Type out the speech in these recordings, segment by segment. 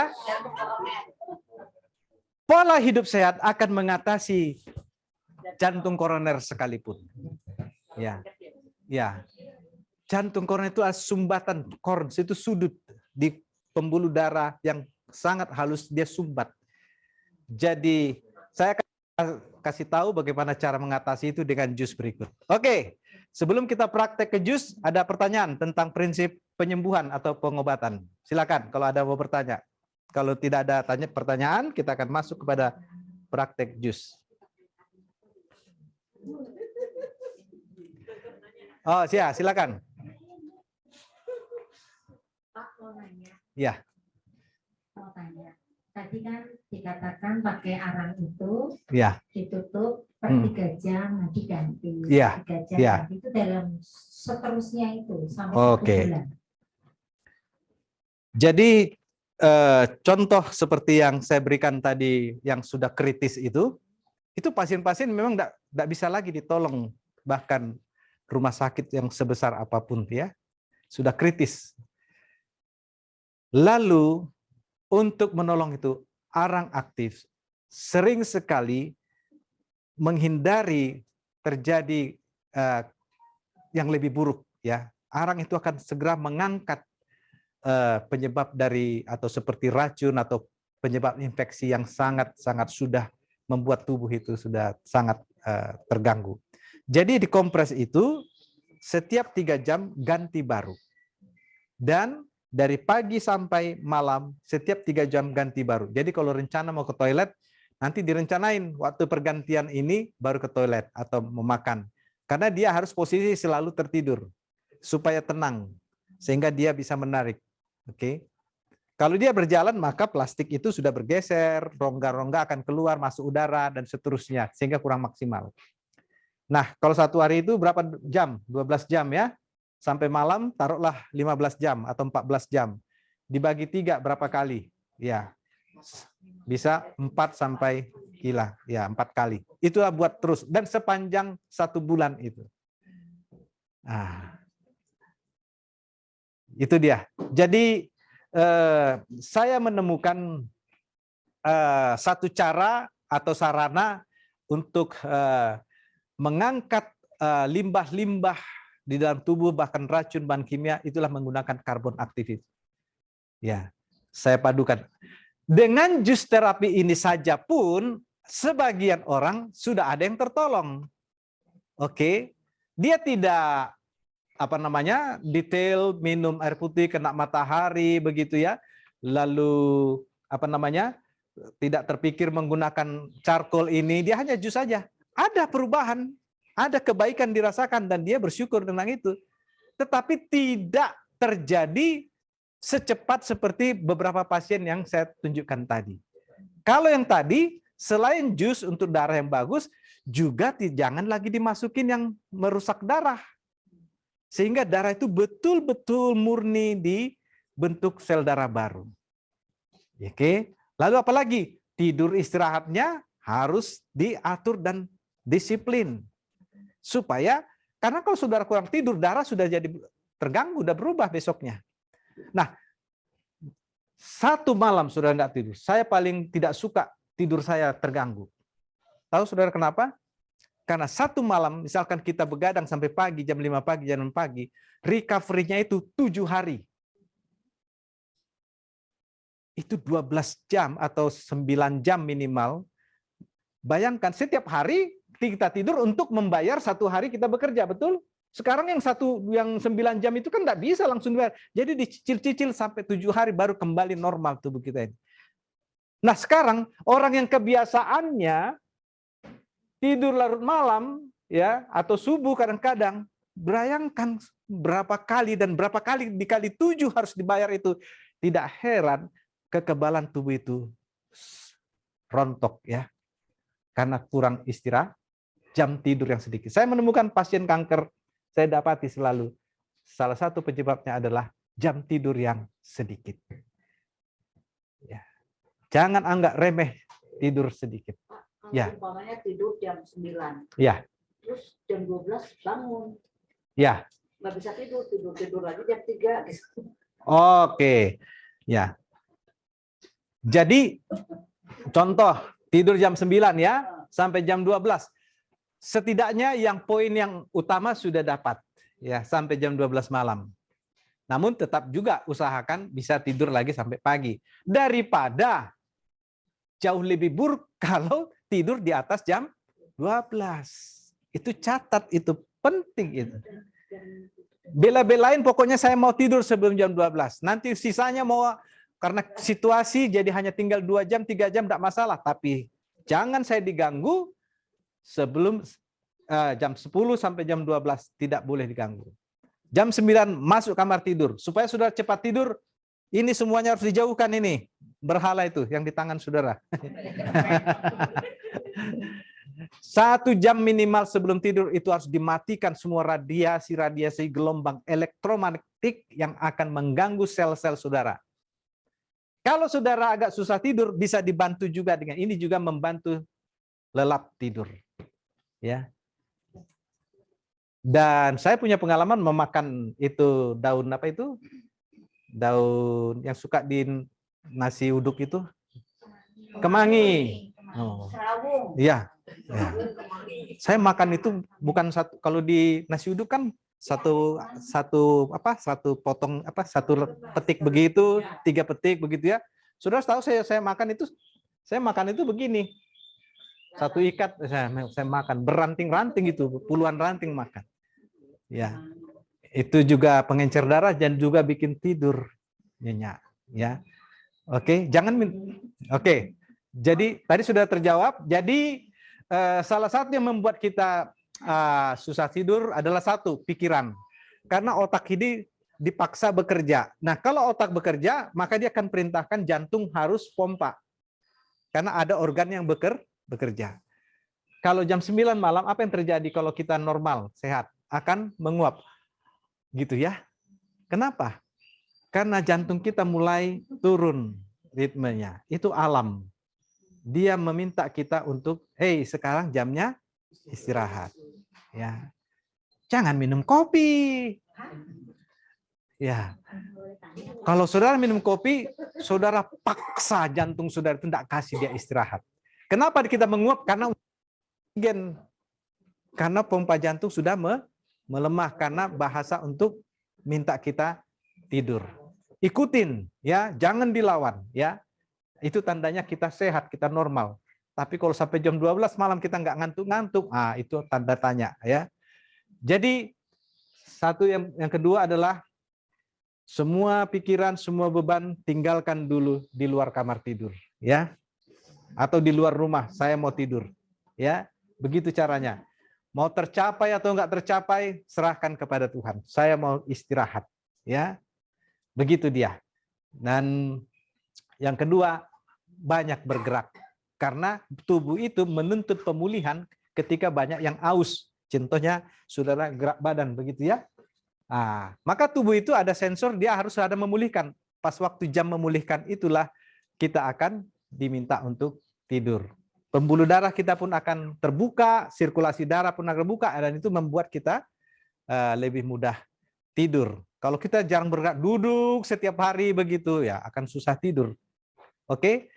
ya. Pola hidup sehat akan mengatasi jantung koroner sekalipun. Ya. Ya. Jantung koroner itu sumbatan, korns itu sudut di pembuluh darah yang sangat halus, dia sumbat. Jadi saya akan kasih tahu bagaimana cara mengatasi itu dengan jus berikut. Oke, sebelum kita praktek ke jus, ada pertanyaan tentang prinsip penyembuhan atau pengobatan. Silakan kalau ada mau bertanya. Kalau tidak ada pertanyaan, kita akan masuk kepada praktek jus. Oh, silakan. Pak, mau nanya. Ya. Mau tanya. Tadi kan dikatakan pakai arang itu ya. Ditutup per 3 jam, nanti ganti. Ya. 3 jam ya. ganti itu dalam seterusnya itu sampai 1 bulan. Jadi contoh seperti yang saya berikan tadi yang sudah kritis itu pasien-pasien memang tidak bisa lagi ditolong, bahkan rumah sakit yang sebesar apapun ya sudah kritis. Lalu untuk menolong itu arang aktif sering sekali menghindari terjadi yang lebih buruk ya. Arang itu akan segera mengangkat penyebab dari atau seperti racun atau penyebab infeksi yang sangat sudah membuat tubuh itu sudah sangat terganggu. Jadi di kompres itu setiap 3 jam ganti baru. Dan dari pagi sampai malam setiap 3 jam ganti baru. Jadi kalau rencana mau ke toilet, nanti direncanain waktu pergantian ini baru ke toilet atau memakan. Karena dia harus posisi selalu tertidur supaya tenang sehingga dia bisa menarik. Oke. Kalau dia berjalan maka plastik itu sudah bergeser, rongga-rongga akan keluar masuk udara dan seterusnya sehingga kurang maksimal. Nah, kalau 1 hari itu berapa jam? 12 jam ya. Sampai malam taruhlah 15 jam atau 14 jam. Dibagi 3 berapa kali? Ya. Bisa 4 sampai gila, ya 4 kali. Itulah buat terus dan sepanjang 1 bulan itu. Nah, itu dia. Jadi saya menemukan satu cara atau sarana untuk mengangkat limbah-limbah di dalam tubuh bahkan racun bahan kimia, itulah menggunakan karbon aktif. Ya, saya padukan. Dengan jus terapi ini saja pun sebagian orang sudah ada yang tertolong. Oke. Dia tidak detail minum air putih kena matahari begitu ya. Lalu tidak terpikir menggunakan charcoal ini, dia hanya jus saja. Ada perubahan, ada kebaikan dirasakan dan dia bersyukur tentang itu. Tetapi tidak terjadi secepat seperti beberapa pasien yang saya tunjukkan tadi. Kalau yang tadi selain jus untuk darah yang bagus, juga jangan lagi dimasukin yang merusak darah. Sehingga darah itu betul-betul murni dibentuk sel darah baru. Oke. Lalu apalagi? Tidur istirahatnya harus diatur dan disiplin. Supaya, karena kalau saudara kurang tidur, darah sudah jadi terganggu, sudah berubah besoknya. Nah, 1 malam saudara nggak tidur, saya paling tidak suka tidur saya terganggu. Tahu saudara kenapa? Karena 1 malam, misalkan kita begadang sampai pagi, jam 5 pagi, jam 6 pagi, recovery-nya itu 7 hari. Itu 12 jam atau 9 jam minimal. Bayangkan, setiap hari kita tidur untuk membayar 1 hari kita bekerja, betul? Sekarang yang 9 jam itu kan nggak bisa langsung dibayar. Jadi dicicil-cicil sampai 7 hari baru kembali normal tubuh kita ini. Nah sekarang, orang yang kebiasaannya tidur larut malam ya atau subuh kadang-kadang, bayangkan berapa kali dan berapa kali dikali 7 harus dibayar itu. Tidak heran kekebalan tubuh itu rontok ya. Karena kurang istirahat, jam tidur yang sedikit. Saya menemukan pasien kanker, saya dapati selalu salah satu penyebabnya adalah jam tidur yang sedikit. Ya. Jangan anggap remeh tidur sedikit. Ya. Umpamanya tidur jam 9. Ya. Terus jam 12 bangun. Ya. Nggak bisa tidur lagi jam 3. Oke. Ya. Jadi contoh tidur jam 9 ya sampai jam 12. Setidaknya yang poin yang utama sudah dapat ya sampai jam 12 malam. Namun tetap juga usahakan bisa tidur lagi sampai pagi. Daripada jauh lebih buruk kalau tidur di atas jam 12. Itu catat, itu penting itu. Bela-belain pokoknya saya mau tidur sebelum jam 12. Nanti sisanya mau karena situasi jadi hanya tinggal 2 jam, 3 jam tidak masalah. Tapi jangan saya diganggu sebelum jam 10 sampai jam 12 tidak boleh diganggu. Jam 9 masuk kamar tidur. Supaya saudara cepat tidur, ini semuanya harus dijauhkan ini. Berhala itu yang di tangan saudara. 1 jam minimal sebelum tidur itu harus dimatikan semua radiasi gelombang elektromagnetik yang akan mengganggu sel-sel saudara. Kalau saudara agak susah tidur, bisa dibantu juga dengan ini juga membantu lelap tidur. Ya. Dan saya punya pengalaman memakan itu daun apa itu? Daun yang suka di nasi uduk itu. Kemangi. Oh. Iya. Ya. Saya makan itu bukan satu, kalau di nasi uduk kan satu potong satu petik begitu, 3 petik begitu ya. Saudara tahu saya makan itu begini. Satu ikat saya makan beranting-ranting itu, puluhan ranting makan. Ya. Itu juga pengencer darah dan juga bikin tidur nyenyak ya. Oke, Oke. Jadi tadi sudah terjawab. Jadi salah satu yang membuat kita susah tidur adalah satu, pikiran. Karena otak ini dipaksa bekerja. Nah, kalau otak bekerja, maka dia akan perintahkan jantung harus pompa. Karena ada organ yang bekerja. Kalau jam 9 malam, apa yang terjadi kalau kita normal, sehat? Akan menguap. Gitu ya. Kenapa? Karena jantung kita mulai turun ritmenya. Itu alam. Dia meminta kita untuk, hey, sekarang jamnya istirahat. Ya, jangan minum kopi. Ya, kalau saudara minum kopi, saudara paksa jantung saudara itu tidak kasih dia istirahat. Kenapa kita menguap? Karena oksigen. Karena pompa jantung sudah melemah karena bahasa untuk minta kita tidur. Ikutin, ya, jangan dilawan, ya. Itu tandanya kita sehat, kita normal. Tapi kalau sampai jam 12 malam kita nggak ngantuk-ngantuk, itu tanda tanya, ya. Jadi satu yang kedua adalah semua pikiran, semua beban tinggalkan dulu di luar kamar tidur, ya. Atau di luar rumah, saya mau tidur, ya. Begitu caranya. Mau tercapai atau nggak tercapai, serahkan kepada Tuhan. Saya mau istirahat, ya. Begitu dia. Dan yang kedua, banyak bergerak. Karena tubuh itu menuntut pemulihan ketika banyak yang aus. Contohnya, saudara gerak badan, begitu ya. Maka tubuh itu ada sensor, dia harus ada memulihkan. Pas waktu jam memulihkan itulah kita akan diminta untuk tidur. Pembuluh darah kita pun akan terbuka, sirkulasi darah pun akan terbuka, dan itu membuat kita lebih mudah tidur. Kalau kita jarang bergerak, duduk setiap hari begitu, ya akan susah tidur. Oke,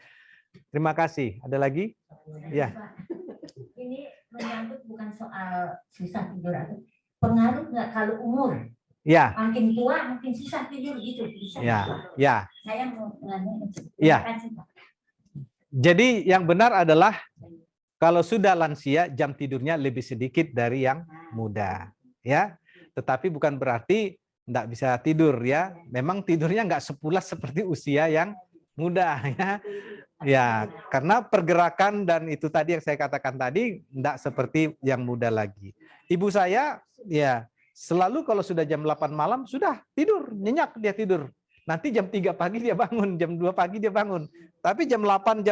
terima kasih. Ada lagi? Ya. Ini menyangkut bukan soal susah tidur, pengaruh nggak kalau umur? Ya. Makin tua makin susah tidur gitu. Bisa. Ya. Ya. Saya mau nanya. Ya. Jadi yang benar adalah kalau sudah lansia jam tidurnya lebih sedikit dari yang muda, ya. Tetapi bukan berarti tidak bisa tidur, ya. Memang tidurnya nggak sepulas seperti usia yang muda, ya. Ya, karena pergerakan dan itu tadi yang saya katakan tadi tidak seperti yang muda lagi. Ibu saya, ya, selalu kalau sudah jam 8 malam sudah tidur, nyenyak dia tidur. Nanti jam 3 pagi dia bangun, jam 2 pagi dia bangun. Tapi jam 8,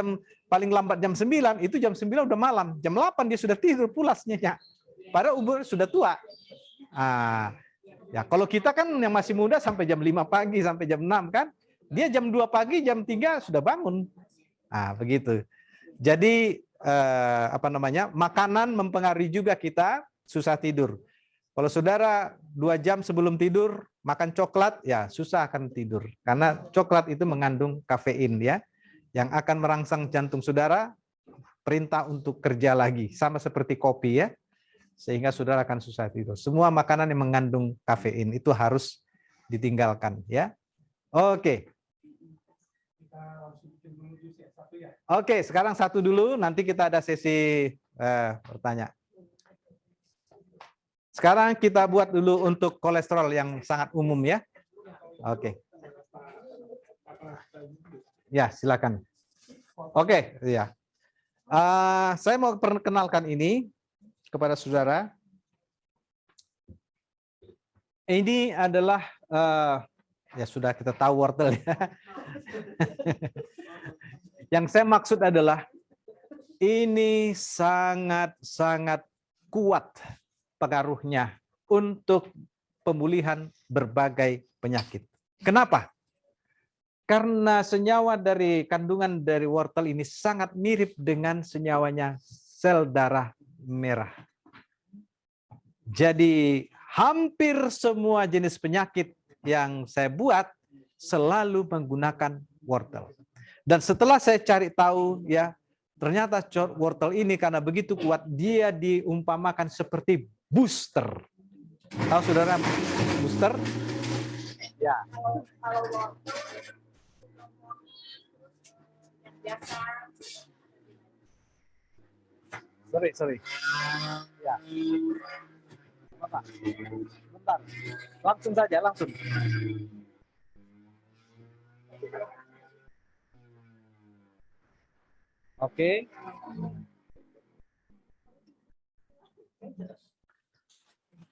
paling lambat jam 9, itu jam 9 udah malam. Jam 8 dia sudah tidur, pulas nyenyak. Padahal umur sudah tua. Ya, kalau kita kan yang masih muda sampai jam 5 pagi, sampai jam 6 kan. Dia jam 2 pagi, jam 3 sudah bangun. Begitu. Jadi makanan mempengaruhi juga kita susah tidur. Kalau saudara 2 jam sebelum tidur makan coklat, ya susah akan tidur karena coklat itu mengandung kafein, ya. yang akan merangsang jantung saudara, perintah untuk kerja lagi, sama seperti kopi ya, sehingga saudara akan susah tidur. Semua makanan yang mengandung kafein itu harus ditinggalkan ya. Oke. Oke, sekarang satu dulu, nanti kita ada sesi bertanya. Sekarang kita buat dulu untuk kolesterol yang sangat umum ya. Oke. Ya, silakan. Oke, ya. Saya mau perkenalkan ini kepada saudara. Ini adalah ya sudah kita tahu wortel ya. Yang saya maksud adalah ini sangat kuat pengaruhnya untuk pemulihan berbagai penyakit. Kenapa? Karena senyawa dari kandungan dari wortel ini sangat mirip dengan senyawanya sel darah merah. Jadi hampir semua jenis penyakit yang saya buat selalu menggunakan wortel. Dan setelah saya cari tahu ya, ternyata wortel ini karena begitu kuat, dia diumpamakan seperti booster. Tahu saudara booster? Ya. Sorry. Ya. Apa? Bentar. Langsung saja, langsung. Oke.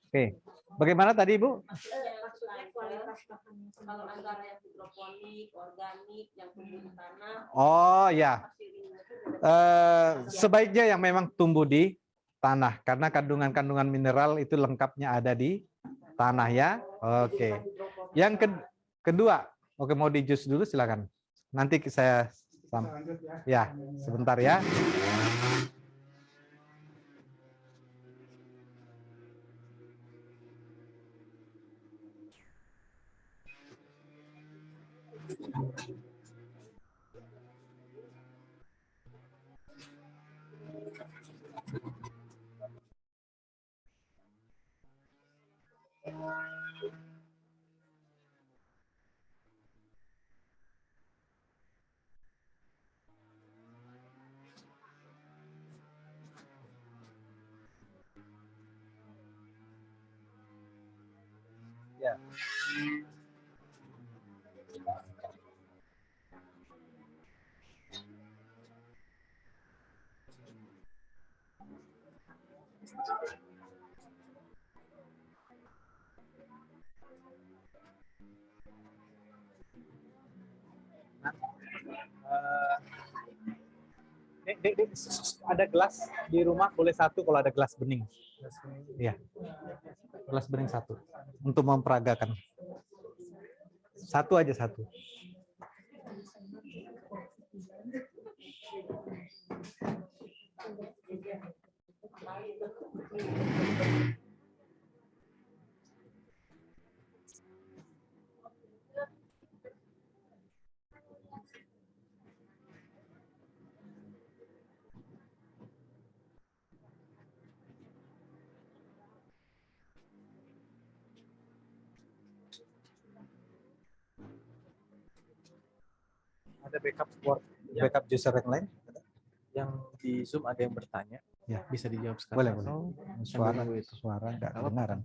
Oke. Bagaimana tadi, Ibu? Kalau antara yang hidroponik, organik, yang tumbuh di tanah. Oh ya. Sebaiknya yang memang tumbuh di tanah karena kandungan-kandungan mineral itu lengkapnya ada di tanah ya. Oke. Yang kedua, oke mau di jus dulu silakan. Nanti saya ya, sebentar ya. Ya. Ada gelas di rumah, boleh satu kalau ada gelas bening. Iya. Gelas bening satu untuk memperagakan. Satu aja satu. Ada backup user yang lain? Yang di Zoom ada yang bertanya, Ya. bisa dijawab sekarang. Boleh. Boleh. Suara nggak kedengaran.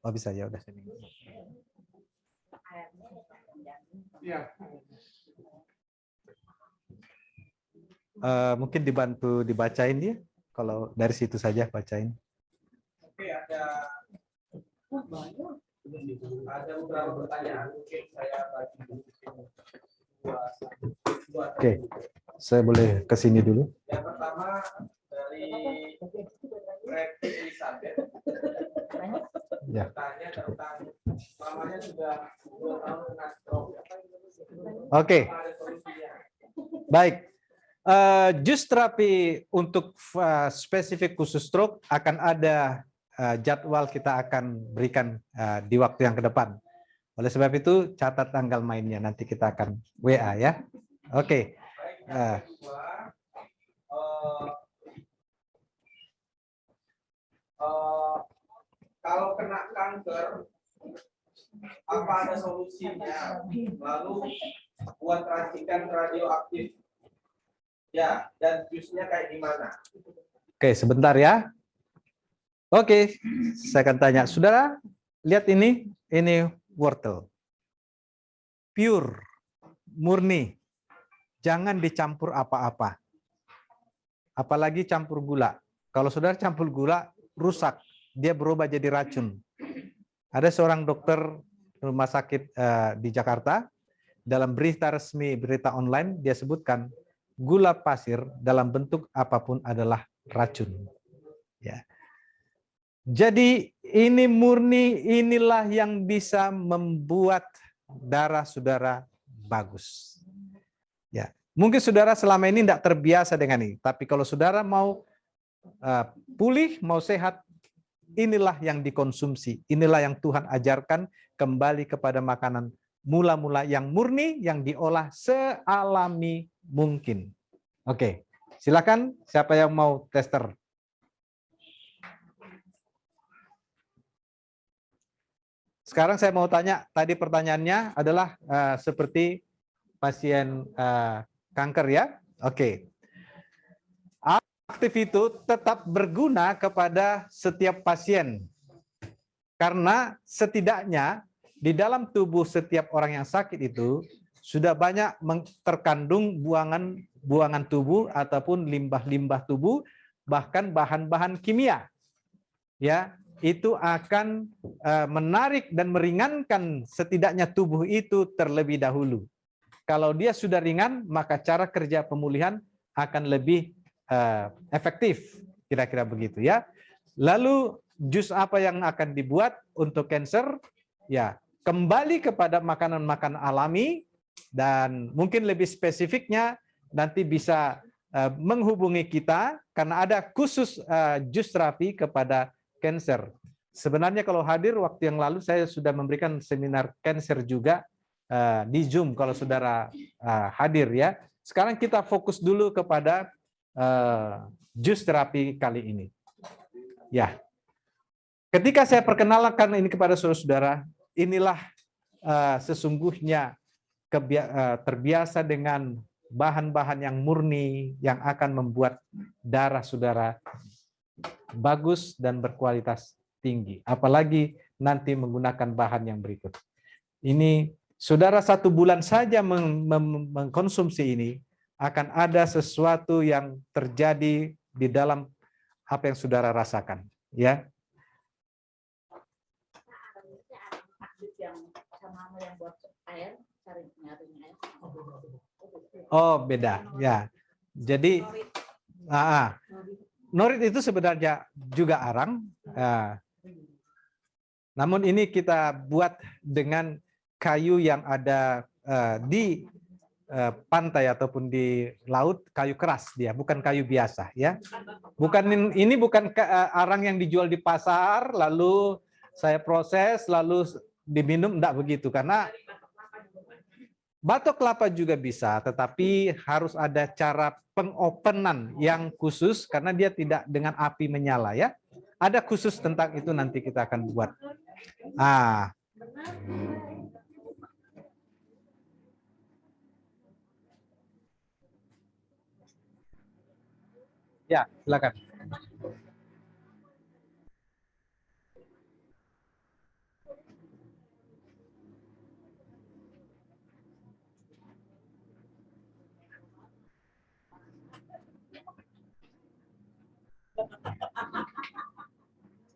Oh bisa ya udah. Mungkin dibantu dibacain dia. Kalau dari situ saja bacain. Oke, ada beberapa pertanyaan. Mungkin saya bagi dua. Oke, saya boleh ke sini dulu. Yang pertama dari Red Elizabeth. Ya. Bertanya tentang mamanya sudah 2 tahun kena stroke. Oke. Ada solusinya. Baik. Jus terapi untuk spesifik khusus stroke akan ada jadwal kita akan berikan di waktu yang ke depan. Oleh sebab itu catat tanggal mainnya, nanti kita akan WA ya. Oke. Kalau kena kanker, apa ada solusinya? Lalu buat racikan radioaktif. Ya, dan jusnya kayak gimana? Oke, sebentar ya. Oke, saya akan tanya. Saudara, lihat ini wortel. Pure, murni. Jangan dicampur apa-apa. Apalagi campur gula. Kalau saudara campur gula, rusak. Dia berubah jadi racun. Ada seorang dokter rumah sakit di Jakarta, dalam berita resmi, berita online, dia sebutkan gula pasir dalam bentuk apapun adalah racun. Ya. Jadi ini murni, inilah yang bisa membuat darah saudara bagus. Ya, mungkin saudara selama ini tidak terbiasa dengan ini, tapi kalau saudara mau pulih, mau sehat, inilah yang dikonsumsi, inilah yang Tuhan ajarkan, kembali kepada makanan mula-mula yang murni, yang diolah sealami mungkin. Oke, silakan siapa yang mau tester. Sekarang saya mau tanya, tadi pertanyaannya adalah seperti pasien kanker ya. Oke. Aktif itu tetap berguna kepada setiap pasien. Karena setidaknya di dalam tubuh setiap orang yang sakit itu sudah banyak terkandung buangan tubuh ataupun limbah-limbah tubuh, bahkan bahan-bahan kimia. Ya, itu akan menarik dan meringankan setidaknya tubuh itu terlebih dahulu. Kalau dia sudah ringan, maka cara kerja pemulihan akan lebih efektif, kira-kira begitu ya. Lalu jus apa yang akan dibuat untuk kanker? Ya, kembali kepada makanan-makanan alami, dan mungkin lebih spesifiknya nanti bisa menghubungi kita karena ada khusus jus terapi kepada kanker. Sebenarnya kalau hadir waktu yang lalu saya sudah memberikan seminar kanker juga di Zoom kalau saudara hadir ya. Sekarang kita fokus dulu kepada jus terapi kali ini. Ya. Ketika saya perkenalkan ini kepada saudara-saudara, inilah sesungguhnya terbiasa dengan bahan-bahan yang murni yang akan membuat darah saudara bagus dan berkualitas tinggi. Apalagi nanti menggunakan bahan yang berikut. Ini saudara 1 bulan saja mengkonsumsi ini, akan ada sesuatu yang terjadi di dalam apa yang saudara rasakan. Ya. Oh, beda. Ya. Jadi norit itu sebenarnya juga arang. Namun ini kita buat dengan kayu yang ada di pantai ataupun di laut, kayu keras dia, bukan kayu biasa ya. Ini bukan arang yang dijual di pasar lalu saya proses lalu diminum, enggak begitu, karena batok kelapa juga bisa, tetapi harus ada cara pengopenan yang khusus karena dia tidak dengan api menyala ya. Ada khusus tentang itu, nanti kita akan buat. Ya, silakan.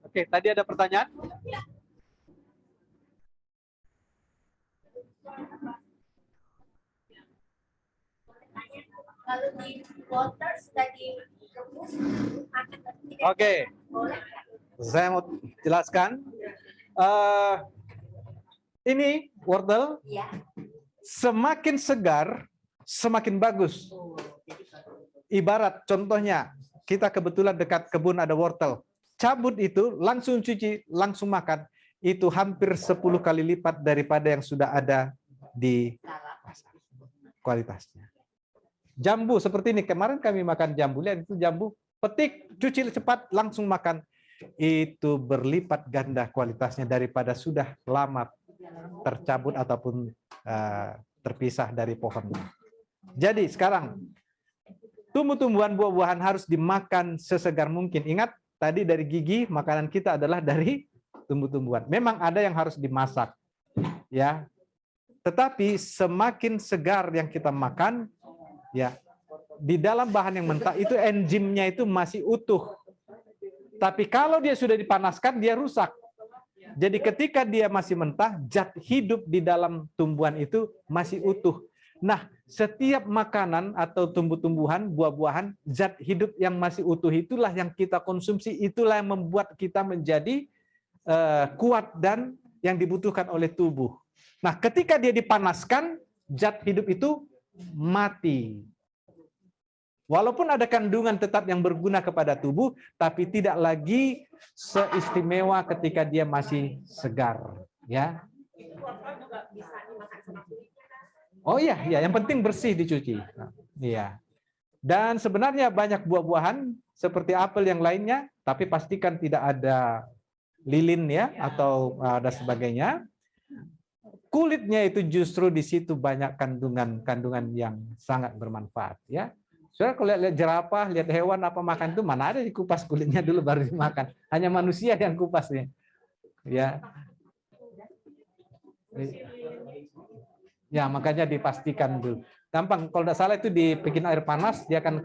Oke, tadi ada pertanyaan? Kalau di water sudah direbus, Oke, saya mau jelaskan. Ini wortel, ya. semakin segar, semakin bagus. Ibarat contohnya, kita kebetulan dekat kebun ada wortel. Cabut itu, langsung cuci, langsung makan. Itu hampir 10 kali lipat daripada yang sudah ada di pasar kualitasnya. Jambu seperti ini. Kemarin kami makan jambu, lihat itu jambu, petik, cuci cepat, langsung makan. Itu berlipat ganda kualitasnya daripada sudah lama tercabut ataupun terpisah dari pohon. Jadi sekarang tumbuh-tumbuhan, buah-buahan harus dimakan sesegar mungkin. Ingat tadi dari gigi, makanan kita adalah dari tumbuh-tumbuhan. Memang ada yang harus dimasak, ya. Tetapi semakin segar yang kita makan, ya, di dalam bahan yang mentah itu enzimnya itu masih utuh. Tapi kalau dia sudah dipanaskan, dia rusak. Jadi ketika dia masih mentah, zat hidup di dalam tumbuhan itu masih utuh. Nah, setiap makanan atau tumbuh-tumbuhan, buah-buahan, zat hidup yang masih utuh itulah yang kita konsumsi, itulah yang membuat kita menjadi kuat dan yang dibutuhkan oleh tubuh. Nah, ketika dia dipanaskan, zat hidup itu mati. Walaupun ada kandungan tetap yang berguna kepada tubuh, tapi tidak lagi seistimewa ketika dia masih segar, ya. Oh iya, ya, yang penting bersih dicuci. Iya. Dan sebenarnya banyak buah-buahan seperti apel yang lainnya, tapi pastikan tidak ada lilin ya atau ada sebagainya. Kulitnya itu justru di situ banyak kandungan yang sangat bermanfaat, ya. Soalnya kalau lihat jerapah, lihat hewan apa makan itu mana ada dikupas kulitnya dulu baru dimakan. Hanya manusia yang kupasnya. Ya. Ya, makanya dipastikan dulu. Gampang, kalau tidak salah itu dibikin air panas, dia akan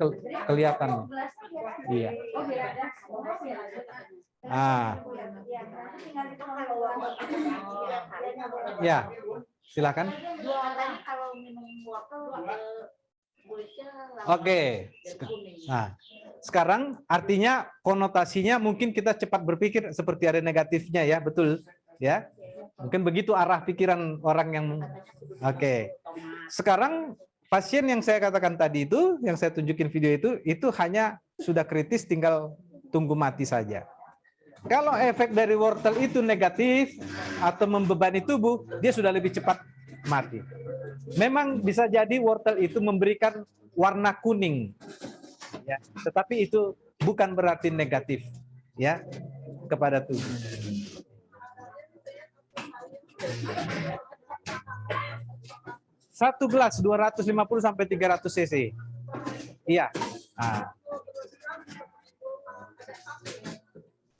kelihatan. Iya. Ya, silakan. Oke. Nah, sekarang artinya konotasinya mungkin kita cepat berpikir seperti ada negatifnya ya, betul ya. Mungkin begitu arah pikiran orang yang oke. Sekarang pasien yang saya katakan tadi itu, yang saya tunjukin video itu hanya sudah kritis tinggal tunggu mati saja. Kalau efek dari wortel itu negatif atau membebani tubuh, dia sudah lebih cepat mati. Memang bisa jadi wortel itu memberikan warna kuning. Ya, tetapi itu bukan berarti negatif ya kepada tubuh. 1 gelas 250 sampai 300 cc. Iya. Nah.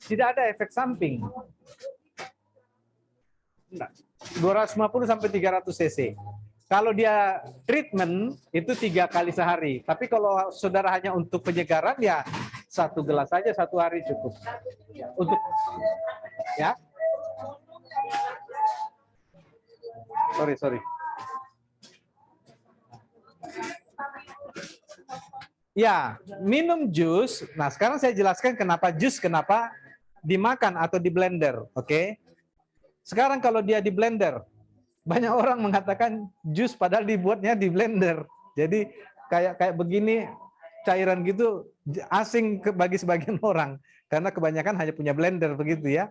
Tidak ada efek samping. 250 sampai 300 cc. Kalau dia treatment itu 3 kali sehari. Tapi kalau saudara hanya untuk penyegaran ya 1 gelas saja 1 hari cukup. Untuk ya. Sorry. Ya, minum jus. Nah, sekarang saya jelaskan kenapa jus, kenapa dimakan atau di blender, oke? Sekarang kalau dia di blender, banyak orang mengatakan jus padahal dibuatnya di blender. Jadi kayak begini cairan gitu asing bagi sebagian orang karena kebanyakan hanya punya blender begitu ya.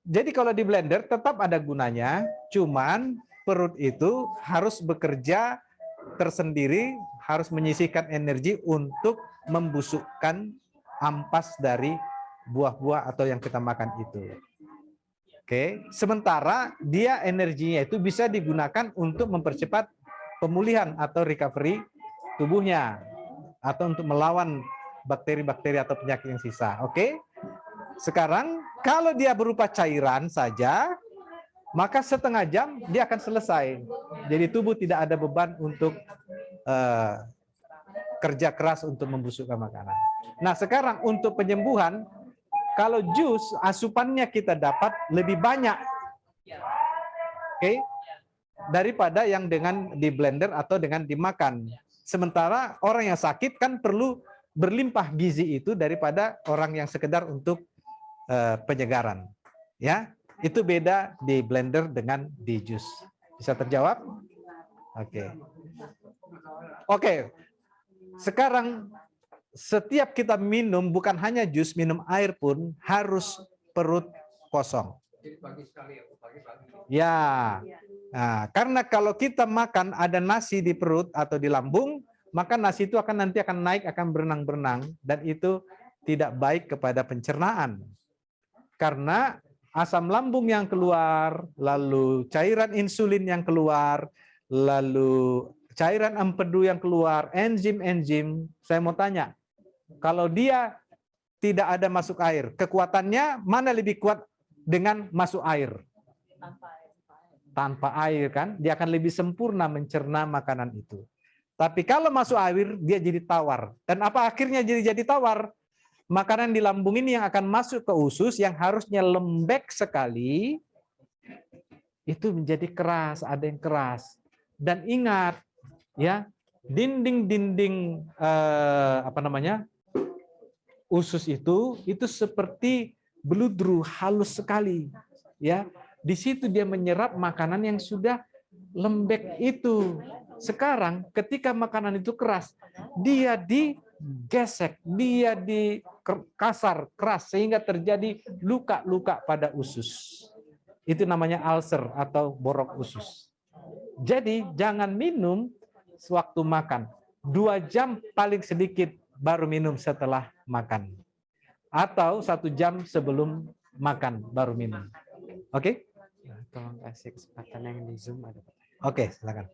Jadi kalau di blender tetap ada gunanya, cuman perut itu harus bekerja tersendiri, harus menyisihkan energi untuk membusukkan ampas dari buah-buah atau yang kita makan itu. Oke, sementara dia energinya itu bisa digunakan untuk mempercepat pemulihan atau recovery tubuhnya atau untuk melawan bakteri-bakteri atau penyakit yang sisa. Oke. Sekarang kalau dia berupa cairan saja, maka setengah jam dia akan selesai. Jadi tubuh tidak ada beban untuk kerja keras untuk membusukkan makanan. Nah, sekarang untuk penyembuhan, kalau jus asupannya kita dapat lebih banyak, oke, daripada yang dengan di blender atau dengan dimakan. Sementara orang yang sakit kan perlu berlimpah gizi itu daripada orang yang sekedar untuk penyegaran, ya. Itu beda di blender dengan di jus. Bisa terjawab? Oke. Sekarang setiap kita minum bukan hanya jus, minum air pun harus perut kosong. Ya. Nah, karena kalau kita makan ada nasi di perut atau di lambung, maka nasi itu nanti akan naik, akan berenang-berenang, dan itu tidak baik kepada pencernaan. Karena asam lambung yang keluar, lalu cairan insulin yang keluar, lalu cairan empedu yang keluar, enzim-enzim, saya mau tanya, kalau dia tidak ada masuk air, kekuatannya mana lebih kuat dengan masuk air? Tanpa air kan, dia akan lebih sempurna mencerna makanan itu. Tapi kalau masuk air, dia jadi tawar. Dan apa akhirnya jadi tawar? Makanan di lambung ini yang akan masuk ke usus, yang harusnya lembek sekali, itu menjadi keras, ada yang keras. Dan ingat, ya, dinding-dinding usus itu seperti beludru, halus sekali, ya. Di situ dia menyerap makanan yang sudah lembek itu. Sekarang ketika makanan itu keras, dia digesek, dia dikasar, keras, sehingga terjadi luka-luka pada usus. Itu namanya ulcer atau borok usus. Jadi jangan minum sewaktu makan. 2 jam paling sedikit baru minum setelah makan. Atau 1 jam sebelum makan baru minum. Oke? Tolong kasih kesempatan yang di Zoom ada. Oke, silakan.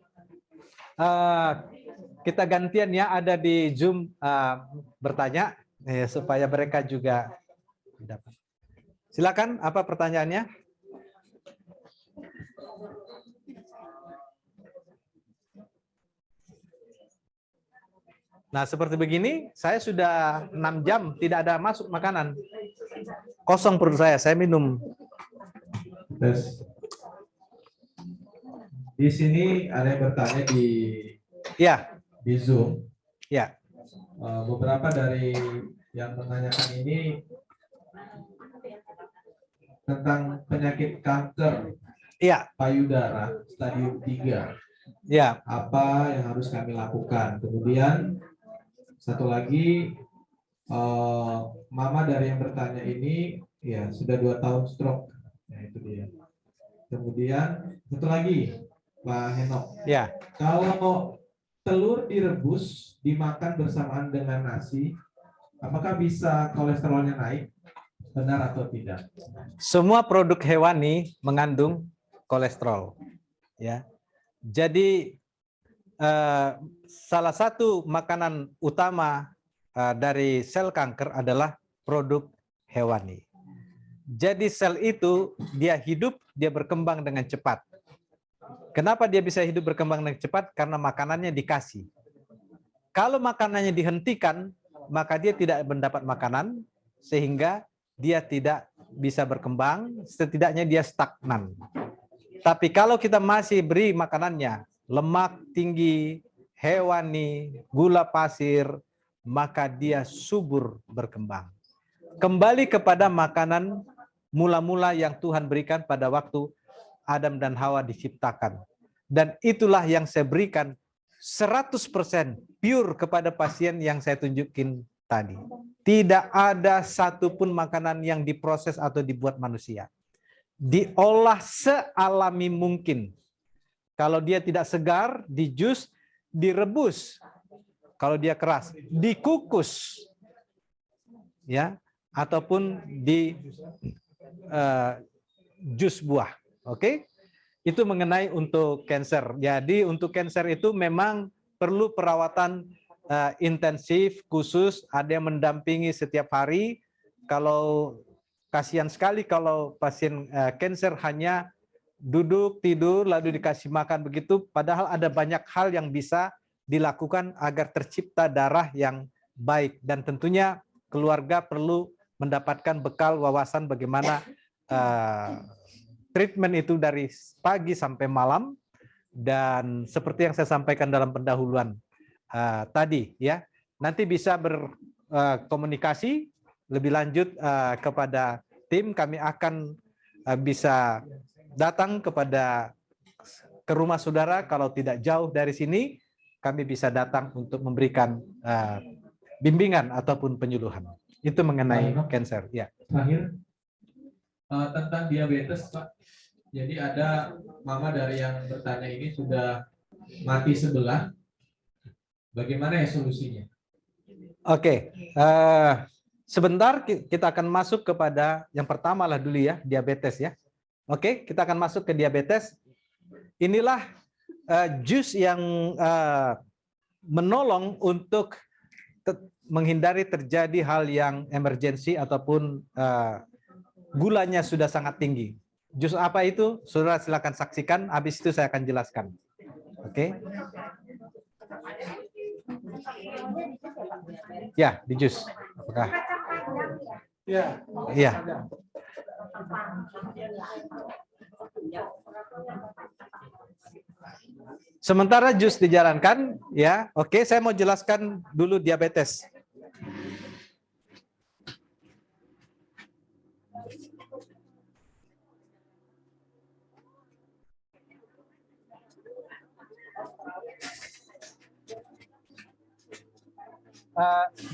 Kita gantian ya, ada di Zoom bertanya supaya mereka juga dapat. Silakan, apa pertanyaannya? Nah, seperti begini, saya sudah 6 jam tidak ada masuk makanan. Kosong perut saya minum. Tes. Di sini ada yang bertanya di Zoom. Ya. Beberapa dari yang menanyakan ini tentang penyakit kanker payudara stadium 3. Ya. Apa yang harus kami lakukan? Kemudian satu lagi, mama dari yang bertanya ini ya sudah 2 tahun stroke. Nah, itu dia. Kemudian satu lagi, Pak Henok. Ya. Kalau telur direbus dimakan bersamaan dengan nasi, apakah bisa kolesterolnya naik? Benar atau tidak? Semua produk hewani mengandung kolesterol. Ya. Jadi salah satu makanan utama dari sel kanker adalah produk hewani. Jadi sel itu dia hidup, dia berkembang dengan cepat. Kenapa dia bisa hidup berkembang dengan cepat? Karena makanannya dikasih. Kalau makanannya dihentikan, maka dia tidak mendapat makanan, sehingga dia tidak bisa berkembang, setidaknya dia stagnan. Tapi kalau kita masih beri makanannya, lemak tinggi, hewani, gula pasir, maka dia subur berkembang. Kembali kepada makanan mula-mula yang Tuhan berikan pada waktu Adam dan Hawa diciptakan. Dan itulah yang saya berikan 100% pure kepada pasien yang saya tunjukin tadi. Tidak ada satupun makanan yang diproses atau dibuat manusia. Diolah sealami mungkin. Kalau dia tidak segar, dijus, direbus. Kalau dia keras, dikukus. Ya, ataupun di jus buah. Oke? Itu mengenai untuk kanker. Jadi untuk kanker itu memang perlu perawatan intensif khusus, ada yang mendampingi setiap hari. Kalau kasihan sekali kalau pasien kanker hanya duduk, tidur, lalu dikasih makan begitu, padahal ada banyak hal yang bisa dilakukan agar tercipta darah yang baik. Dan tentunya keluarga perlu mendapatkan bekal wawasan bagaimana treatment itu dari pagi sampai malam. Dan seperti yang saya sampaikan dalam pendahuluan tadi, ya, nanti bisa berkomunikasi lebih lanjut kepada tim. Kami akan bisa datang ke rumah saudara. Kalau tidak jauh dari sini, kami bisa datang untuk memberikan bimbingan ataupun penyuluhan. Itu mengenai kanker. Ya. Terakhir, tentang diabetes, Pak. Jadi ada mama dari yang bertanya ini sudah mati sebelah. Bagaimana ya solusinya? Oke, sebentar kita akan masuk kepada yang pertama lah dulu ya, diabetes ya. Oke, kita akan masuk ke diabetes. Inilah jus yang menolong untuk menghindari terjadi hal yang emergensi ataupun gulanya sudah sangat tinggi. Jus apa itu? Saudara silakan saksikan, habis itu saya akan jelaskan. Oke. Ya, di jus. Apakah? Ya. Iya. Sementara jus dijalankan, ya. Oke, saya mau jelaskan dulu diabetes.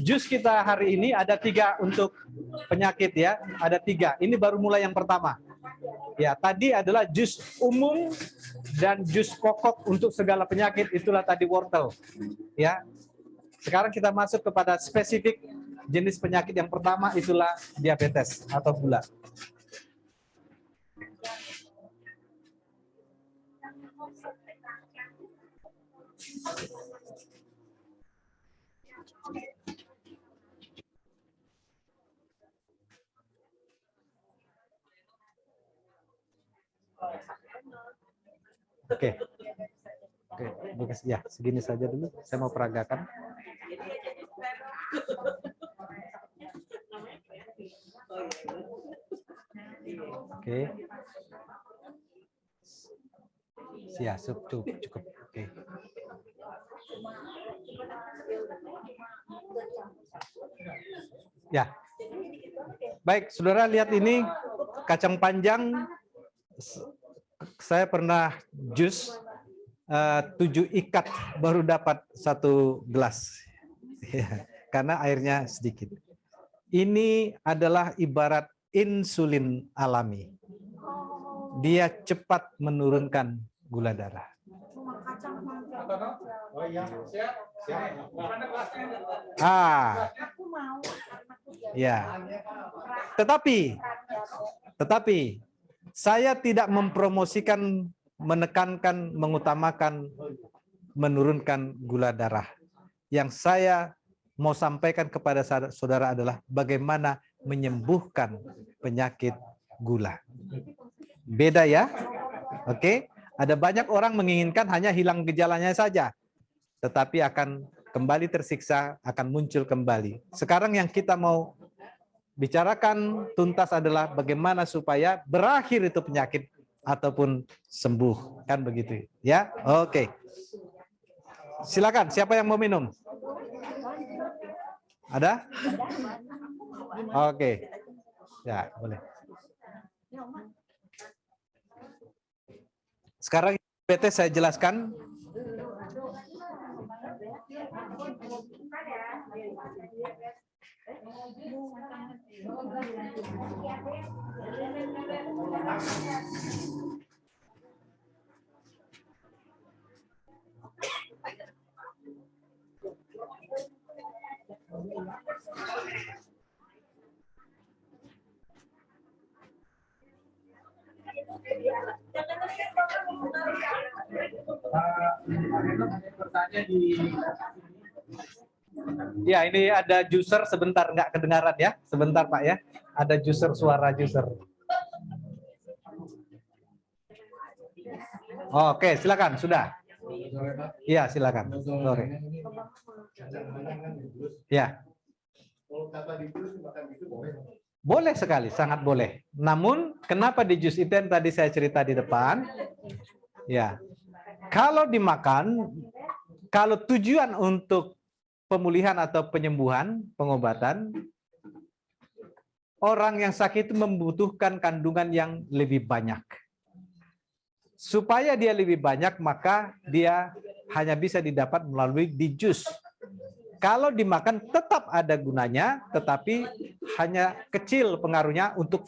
Jus kita hari ini ada 3 untuk penyakit ya, ada 3. Ini baru mulai yang pertama. Ya, tadi adalah jus umum dan jus pokok untuk segala penyakit, itulah tadi wortel. Ya. Sekarang kita masuk kepada spesifik jenis penyakit yang pertama, itulah diabetes atau gula. Oke. Oke, ya, segini saja dulu. Saya mau peragakan. Oke. Ya, cukup. Oke. Ya. Baik, saudara lihat ini kacang panjang. Saya pernah jus 7 ikat baru dapat 1 gelas. Karena airnya sedikit. Ini adalah ibarat insulin alami. Dia cepat menurunkan gula darah. Ya. Tetapi saya tidak mempromosikan, menekankan, mengutamakan menurunkan gula darah. Yang saya mau sampaikan kepada saudara adalah bagaimana menyembuhkan penyakit gula. Beda ya? Oke? Ada banyak orang menginginkan hanya hilang gejalanya saja, tetapi akan kembali tersiksa, akan muncul kembali. Sekarang yang kita mau bicarakan tuntas adalah bagaimana supaya berakhir itu penyakit ataupun sembuh, kan begitu ya? Oke. Silakan, siapa yang mau minum? Ada? Oke. Ya, boleh. Sekarang diabetes saya jelaskan. Ya, ini ada juicer sebentar, nggak kedengaran ya. Sebentar Pak ya. Ada juicer, suara juicer. Oke, silakan, sudah. Iya, silakan. Sore. Ya. Boleh sekali, sangat boleh. Namun, kenapa di jus itu yang tadi saya cerita di depan? Ya. Kalau dimakan, kalau tujuan untuk pemulihan atau penyembuhan, pengobatan, orang yang sakit itu membutuhkan kandungan yang lebih banyak. Supaya dia lebih banyak, maka dia hanya bisa didapat melalui di jus. Kalau dimakan tetap ada gunanya, tetapi hanya kecil pengaruhnya untuk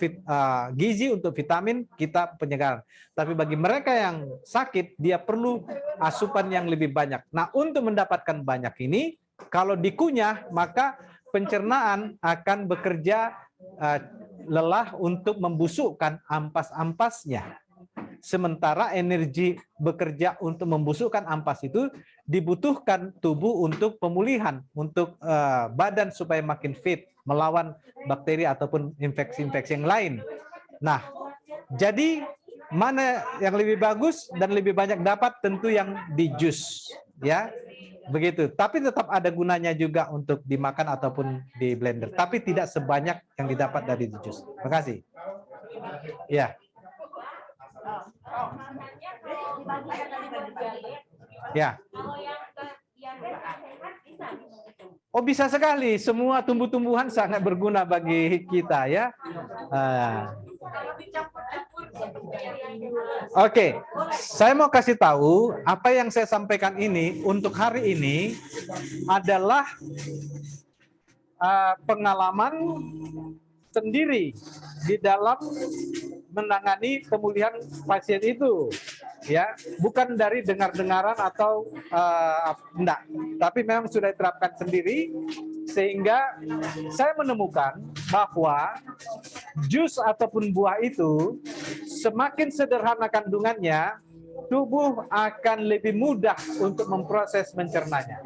gizi, untuk vitamin, kita penyegaran. Tapi bagi mereka yang sakit, dia perlu asupan yang lebih banyak. Nah, untuk mendapatkan banyak ini, kalau dikunyah, maka pencernaan akan bekerja lelah untuk membusukkan ampas-ampasnya. Sementara energi bekerja untuk membusukkan ampas itu dibutuhkan tubuh untuk pemulihan, untuk badan supaya makin fit, melawan bakteri ataupun infeksi-infeksi yang lain. Nah, jadi mana yang lebih bagus dan lebih banyak dapat, tentu yang di jus, ya. Begitu. Tapi tetap ada gunanya juga untuk dimakan ataupun di blender, tapi tidak sebanyak yang didapat dari jus. Terima kasih. Ya. Ya. Oh, bisa sekali. Semua tumbuh-tumbuhan sangat berguna bagi kita, ya. Oke, saya mau kasih tahu apa yang saya sampaikan ini untuk hari ini adalah pengalaman sendiri di dalam menangani pemulihan pasien itu, ya, bukan dari dengar-dengaran atau enggak, tapi memang sudah diterapkan sendiri, sehingga saya menemukan bahwa jus ataupun buah itu semakin sederhana kandungannya, tubuh akan lebih mudah untuk memproses mencernanya.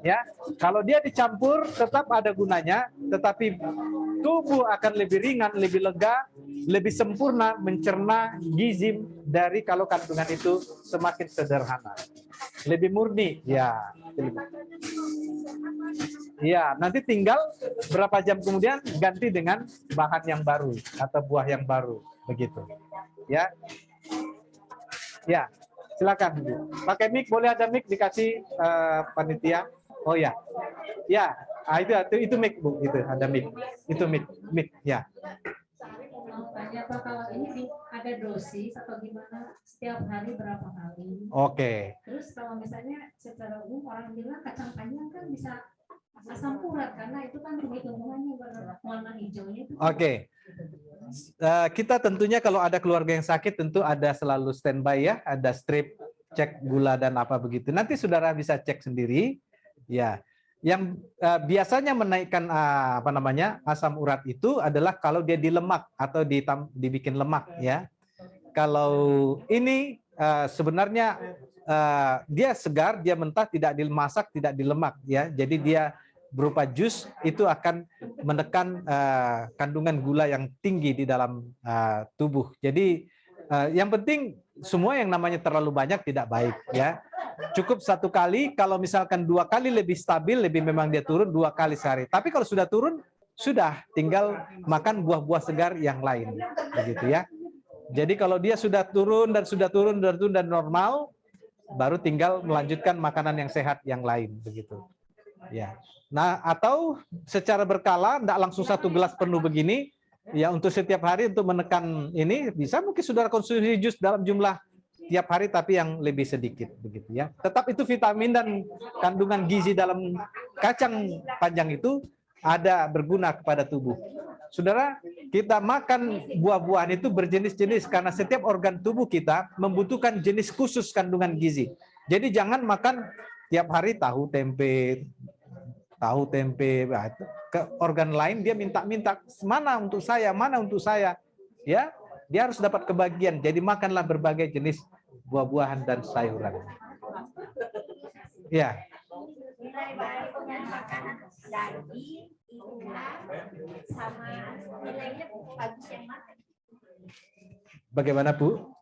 Ya, kalau dia dicampur tetap ada gunanya, tetapi tubuh akan lebih ringan, lebih lega, lebih sempurna mencerna gizi dari kalau kandungan itu semakin sederhana, lebih murni. Ya, ya, nanti tinggal berapa jam kemudian ganti dengan bahan yang baru atau buah yang baru, begitu. Ya, ya, silakan. Pakai mic, boleh ada mic dikasih panitia. Oh ya, ya, itu mic Bu, itu ada mic, itu mic, ya. Tanya apa kalau ini ada dosis atau gimana, setiap hari berapa kali? Oke. Terus kalau misalnya secara umum orang bilang kacang panjang kan bisa asam urat karena itu kan tumbuh-tumbuhannya warna hijaunya itu. Oke. Kita tentunya kalau ada keluarga yang sakit tentu ada selalu standby, ya, ada strip, cek gula dan apa begitu. Nanti saudara bisa cek sendiri. Ya, yang biasanya menaikkan asam urat itu adalah kalau dia di lemak atau dibikin lemak, ya. Kalau ini sebenarnya dia segar, dia mentah, tidak dimasak, tidak dilemak, ya. Jadi dia berupa jus, itu akan menekan kandungan gula yang tinggi di dalam tubuh. Jadi yang penting semua yang namanya terlalu banyak tidak baik, ya. Cukup 1 kali, kalau misalkan 2 kali lebih stabil, lebih memang dia turun 2 kali sehari. Tapi kalau sudah turun, sudah tinggal makan buah-buah segar yang lain, begitu, ya. Jadi kalau dia sudah turun dan normal, baru tinggal melanjutkan makanan yang sehat yang lain, begitu. Ya. Nah, atau secara berkala, tidak langsung 1 gelas penuh begini, ya, untuk setiap hari untuk menekan ini bisa mungkin saudara konsumsi jus dalam jumlah tiap hari tapi yang lebih sedikit, begitu, ya. Tetap itu vitamin dan kandungan gizi dalam kacang panjang itu ada berguna kepada tubuh. Saudara, kita makan buah-buahan itu berjenis-jenis karena setiap organ tubuh kita membutuhkan jenis khusus kandungan gizi. Jadi jangan makan tiap hari tahu tempe, ke organ lain dia minta-minta, mana untuk saya, ya. Dia harus dapat kebagian. Jadi makanlah berbagai jenis buah-buahan dan sayuran. Ya. Nilai baiknya makanan daging, ikan, sama nilainya bagus yang mana? Bagaimana, Bu?